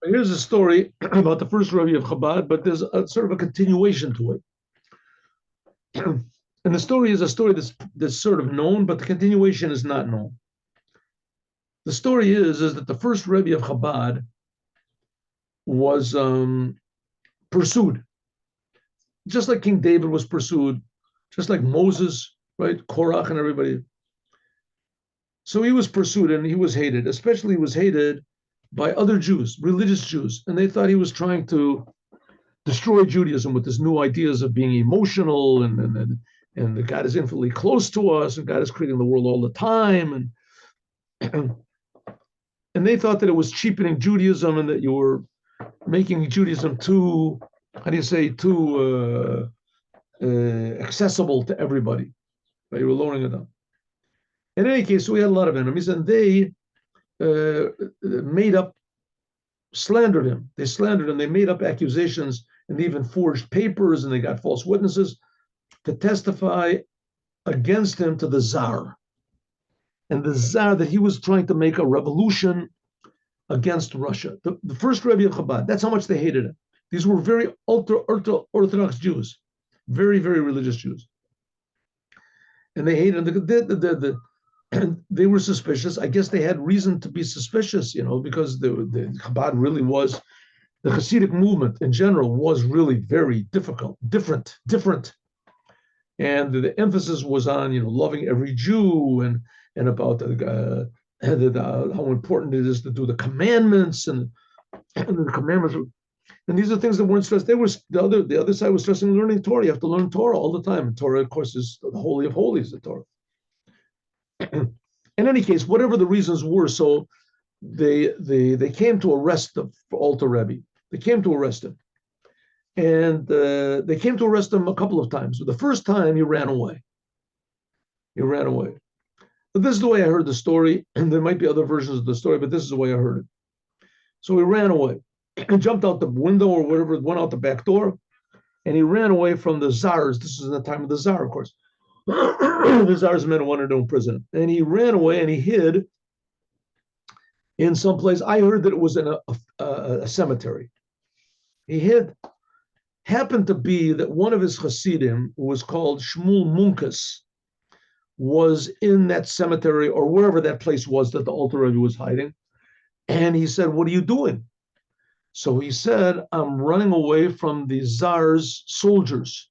Here's a story about the first Rebbe of Chabad, but there's a sort of a continuation to it. And the story is a story that's sort of known, but the continuation is not known. The story is that the first Rebbe of Chabad was pursued, just like King David was pursued, just like Moses, right? Korach and everybody. So he was pursued and he was hated. Especially he was hated by other Jews, religious Jews, and they thought he was trying to destroy Judaism with his new ideas of being emotional and that God is infinitely close to us and God is creating the world all the time and and they thought that it was cheapening Judaism and that you were making Judaism too, how do you say, too accessible to everybody. Right? You were lowering it down. In any case, we had a lot of enemies, and they made up, slandered him. They slandered him. They made up accusations, and they even forged papers, and they got false witnesses to testify against him to the Tsar. And the Tsar, that he was trying to make a revolution against Russia. The first Rebbe of Chabad, that's how much they hated him. These were very ultra-Orthodox Jews, very, very religious Jews. And they hated him. And they were suspicious. I guess they had reason to be suspicious, because the Chabad really was, the Chassidic movement in general was really very different. And the emphasis was on, loving every Jew and about how important it is to do the commandments and the commandments. And these are things that weren't stressed. The other side was stressing learning Torah. You have to learn Torah all the time. And Torah, of course, is the holy of holies, the Torah. In any case, whatever the reasons were, so they came to arrest the Alter Rebbe. They came to arrest him. And they came to arrest him a couple of times. So the first time, he ran away. But this is the way I heard the story, and there might be other versions of the story, but this is the way I heard it. So he ran away. He jumped out the window or whatever, went out the back door, and he ran away from the Tsars. This is in the time of the Tsar, of course. The Tsar's men wanted to imprison him. And he ran away and he hid in some place. I heard that it was in a cemetery. He hid. Happened to be that one of his Hasidim, who was called Shmuel Munkes, was in that cemetery or wherever that place was that the Alter Rebbe was hiding. And he said, "What are you doing?" So he said, "I'm running away from the Tsar's soldiers.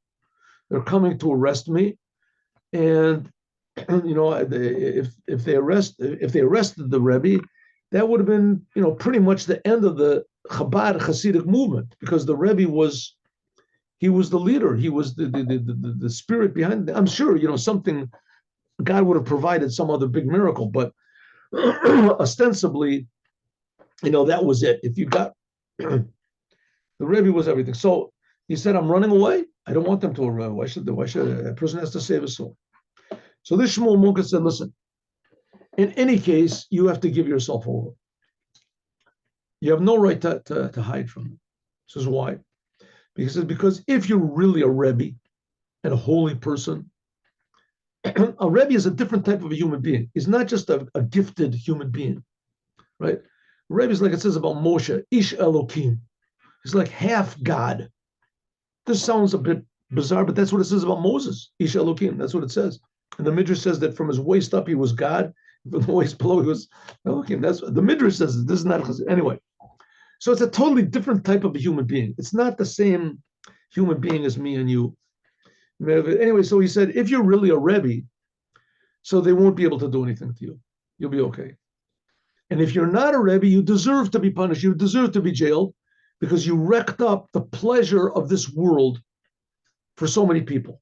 They're coming to arrest me. And if they arrested the Rebbe, that would have been pretty much the end of the Chabad Hasidic movement, because the Rebbe was the leader. He was the spirit behind it. I'm sure something, God would have provided some other big miracle, but ostensibly, that was it. If you got the Rebbe was everything. So he said, "I'm running away. I don't want them to run. Why should a person has to save his soul?" So this Shmuel Munkes said, "Listen, in any case, you have to give yourself over. You have no right to hide from them." This is why. Because if you're really a Rebbe and a holy person, a Rebbe is a different type of a human being. He's not just a gifted human being, right? A Rebbe is like it says about Moshe, Ish Elokim. He's like half God. This sounds a bit bizarre, but that's what it says about Moses, Ish Elokim. That's what it says. And the Midrash says that from his waist up, he was God. From the waist below, he was Elokim. That's what the Midrash says. This is not anyway. So it's a totally different type of a human being. It's not the same human being as me and you. Anyway, so he said, if you're really a Rebbe, so they won't be able to do anything to you. You'll be okay. And if you're not a Rebbe, you deserve to be punished. You deserve to be jailed because you wrecked up the pleasure of this world for so many people.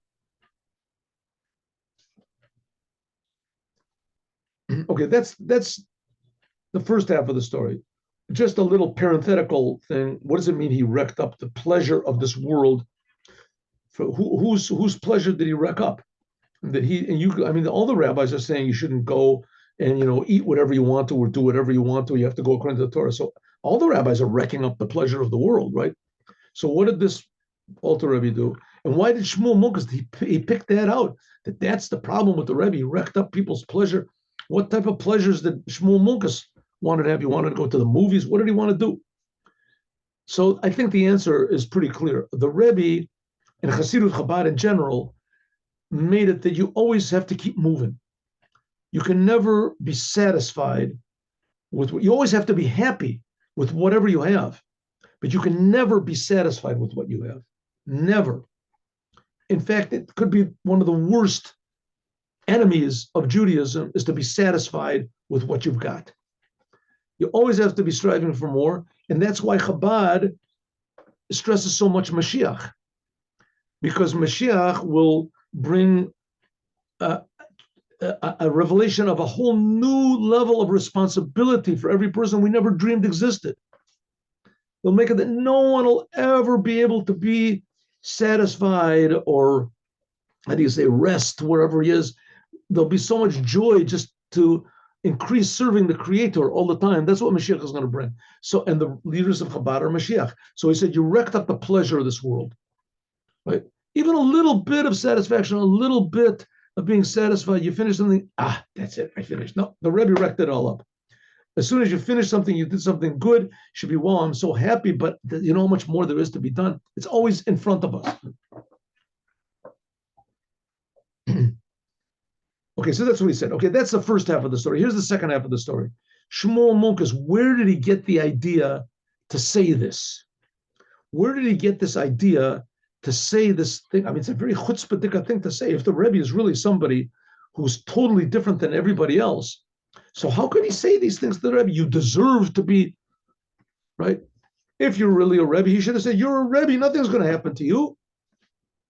Okay, that's the first half of the story. Just a little parenthetical thing. What does it mean he wrecked up the pleasure of this world? For whose pleasure did he wreck up? That he and you? I mean, all the rabbis are saying you shouldn't go and eat whatever you want to or do whatever you want to. You have to go according to the Torah. So all the rabbis are wrecking up the pleasure of the world, right? So what did this Alter Rebbe do? And why did Shmuel Munkes, he picked that out? That's the problem with the Rebbe. He wrecked up people's pleasure. What type of pleasures did Shmuel Munkes wanted to have? He wanted to go to the movies. What did he want to do? So I think the answer is pretty clear. The Rebbe and Chassidut Chabad in general made it that you always have to keep moving. You can never be satisfied with what you always have to be happy with whatever you have, but you can never be satisfied with what you have. Never. In fact, it could be one of the worst enemies of Judaism is to be satisfied with what you've got. You always have to be striving for more, and that's why Chabad stresses so much Mashiach, because Mashiach will bring a revelation of a whole new level of responsibility for every person we never dreamed existed. They'll make it that no one will ever be able to be satisfied or, how do you say, rest wherever he is. There'll be so much joy just to increase serving the Creator all the time. That's what Mashiach is going to bring. So, and the leaders of Chabad are Mashiach. So he said, you wrecked up the pleasure of this world, right? Even a little bit of satisfaction, a little bit of being satisfied. You finish something, that's it, I finished. No, the Rebbe wrecked it all up. As soon as you finish something, you did something good, you should be, wow, I'm so happy, but you know how much more there is to be done. It's always in front of us. Okay, so that's what he said. Okay, that's the first half of the story. Here's the second half of the story. Shmuel Munkes, where did he get the idea to say this? Where did he get this idea to say this thing? I mean, it's a very chutzpah thing to say. If the Rebbe is really somebody who's totally different than everybody else, so how could he say these things to the Rebbe? You deserve to be, right? If you're really a Rebbe, he should have said, you're a Rebbe, nothing's going to happen to you.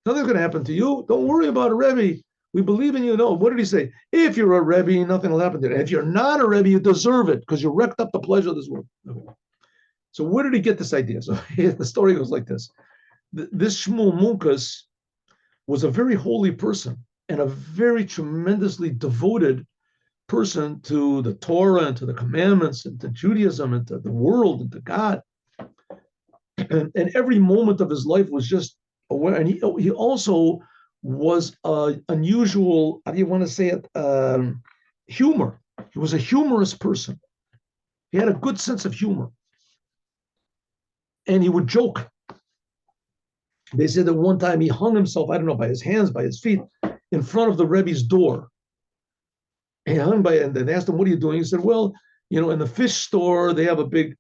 Nothing's going to happen to you. Don't worry about a Rebbe. We believe in you. No, what did he say? If you're a Rebbe, nothing will happen to you. And if you're not a Rebbe, you deserve it because you wrecked up the pleasure of this world. Okay. So where did he get this idea? So the story goes like this. This Shmuel Munkes was a very holy person and a very tremendously devoted person to the Torah and to the commandments and to Judaism and to the world and to God. And every moment of his life was just aware. And he also was unusual, how do you want to say it, humor. He was a humorous person. He had a good sense of humor. And he would joke. They said that one time he hung himself, I don't know, by his hands, by his feet, in front of the Rebbe's door. And he hung by it, and they asked him, what are you doing? He said, well, you know, in the fish store, they have a big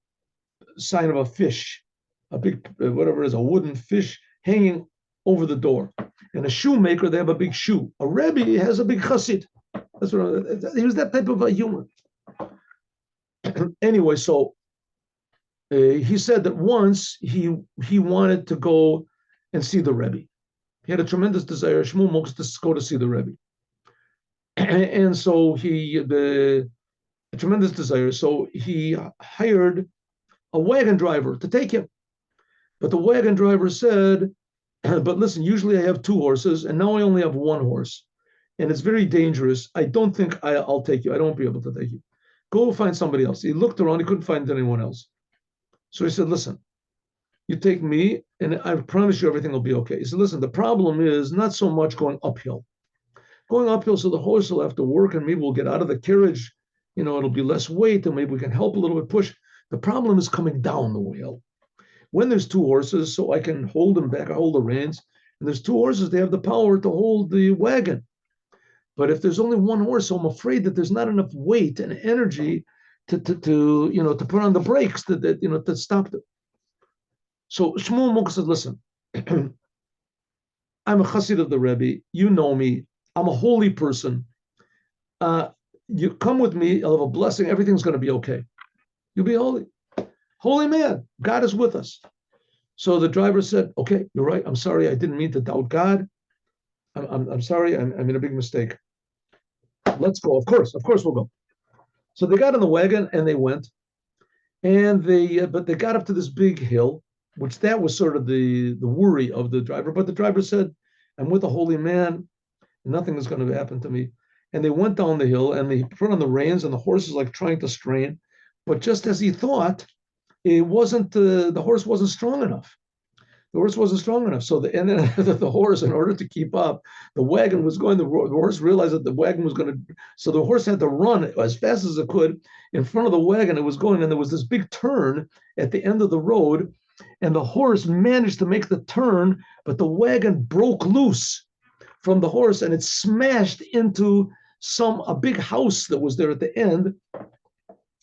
sign of a fish, a big, whatever it is, a wooden fish hanging over the door. And a shoemaker, they have a big shoe. A Rebbe has a big chassid. That's what he was, that type of a humor. Anyway, so he said that once he wanted to go and see the Rebbe. He had a tremendous desire, Shmuel Munkes, to go to see the Rebbe. And so a tremendous desire. So he hired a wagon driver to take him. But the wagon driver said, but listen, usually I have 2 horses, and now I only have 1 horse. And it's very dangerous. I don't think I'll take you. I don't be able to take you. Go find somebody else. He looked around. He couldn't find anyone else. So he said, listen, you take me, and I promise you everything will be okay. He said, listen, the problem is not so much going uphill. Going uphill, so the horse will have to work, and maybe we'll get out of the carriage. You know, it'll be less weight, and maybe we can help a little bit push. The problem is coming down the hill. When there's 2 horses, so I can hold them back, I hold the reins, and there's 2 horses, they have the power to hold the wagon. But if there's only 1 horse, so I'm afraid that there's not enough weight and energy to put on the brakes to stop them. So Shmuel Munkes said, listen, I'm a chassid of the Rebbe. You know me. I'm a holy person. You come with me. I'll have a blessing. Everything's going to be okay. You'll be holy. Holy man. God is with us. So the driver said, okay, you're right. I'm sorry. I didn't mean to doubt God. I'm sorry. I made a big mistake. Let's go. Of course we'll go. So they got in the wagon and they went. And but they got up to this big hill, which that was sort of the worry of the driver. But the driver said, I'm with a holy man. Nothing is going to happen to me. And they went down the hill and they put on the reins and the horse is like trying to strain. But just as he thought, it wasn't, the horse wasn't strong enough. The horse wasn't strong enough. So the horse, in order to keep up, the wagon was going, the horse realized that the wagon was going to, so the horse had to run as fast as it could in front of the wagon. It was going, and there was this big turn at the end of the road. and the horse managed to make the turn, but the wagon broke loose from the horse and it smashed into a big house that was there at the end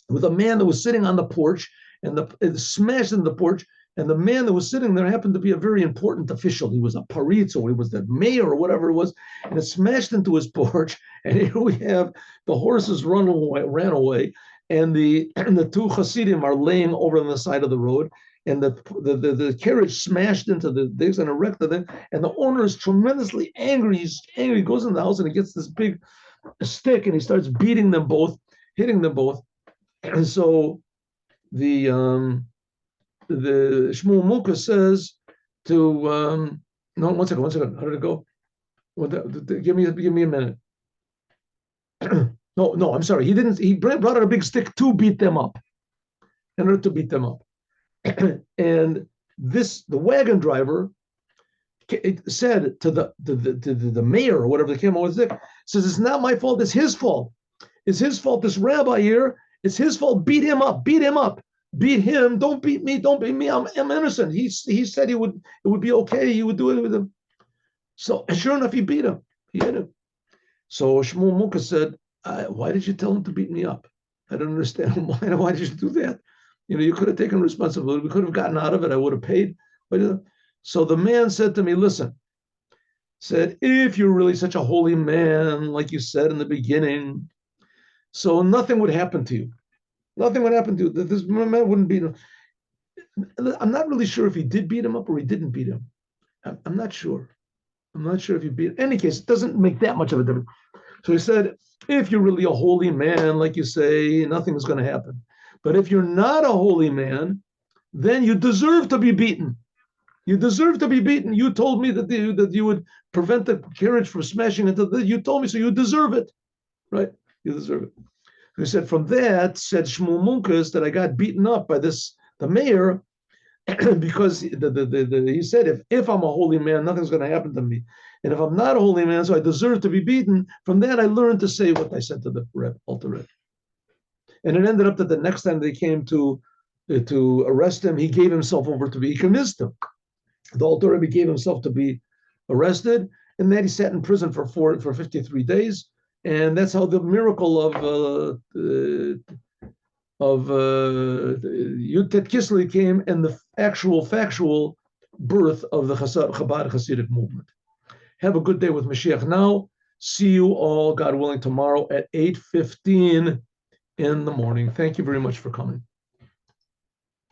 with a man that was sitting on the porch, and it smashed into the porch. And the man that was sitting there happened to be a very important official. He was a paritz, or he was the mayor, or whatever it was. And it smashed into his porch. And here we have the horses ran away, and the two Chassidim are laying over on the side of the road. And the carriage smashed into the things and wrecked them. And the owner is tremendously angry. He's angry. He goes in the house and he gets this big stick and he starts beating them both, hitting them both. And so the Shmuel Munkes says to no, one second. How did it go? Give me a minute. No, I'm sorry. He didn't. He brought out a big stick to beat them up, in order to beat them up. And the wagon driver said to the mayor or whatever that came over with the stick, says, "It's not my fault. It's his fault. It's his fault. This rabbi here. It's his fault. Beat him up. Beat him up. Beat him. Don't beat me. Don't beat me. I'm innocent. He said it would be okay. He would do it with him." So sure enough, he beat him. He hit him. So Shmuel Munkes said, "Why did you tell him to beat me up? I don't understand. Why did you do that? You could have taken responsibility. We could have gotten out of it. I would have paid." So the man said to me, "Listen," said, "if you're really such a holy man, like you said in the beginning, so nothing would happen to you. Nothing would happen to you. This man wouldn't beat him." I'm not really sure if he did beat him up or he didn't beat him. I'm not sure. I'm not sure if he beat him. In any case, it doesn't make that much of a difference. So he said, if you're really a holy man, like you say, nothing's going to happen. But if you're not a holy man, then you deserve to be beaten. You deserve to be beaten. You told me that you would prevent the carriage from smashing into you told me, so you deserve it. Right? You deserve it. He said, from that, said Shmuel Munkes, that I got beaten up by the mayor, because he said, if I'm a holy man, nothing's going to happen to me. And if I'm not a holy man, so I deserve to be beaten. From that, I learned to say what I said to the altar Rebbe. And it ended up that the next time they came to arrest him, he gave himself over to be, he convinced him. The altar Rebbe gave himself to be arrested, and then he sat in prison for 53 days. And that's how the miracle of Yutet Kislev came, and the factual birth of the Chabad Hasidic movement. Have a good day with Mashiach now. See you all, God willing, tomorrow at 8:15 in the morning. Thank you very much for coming.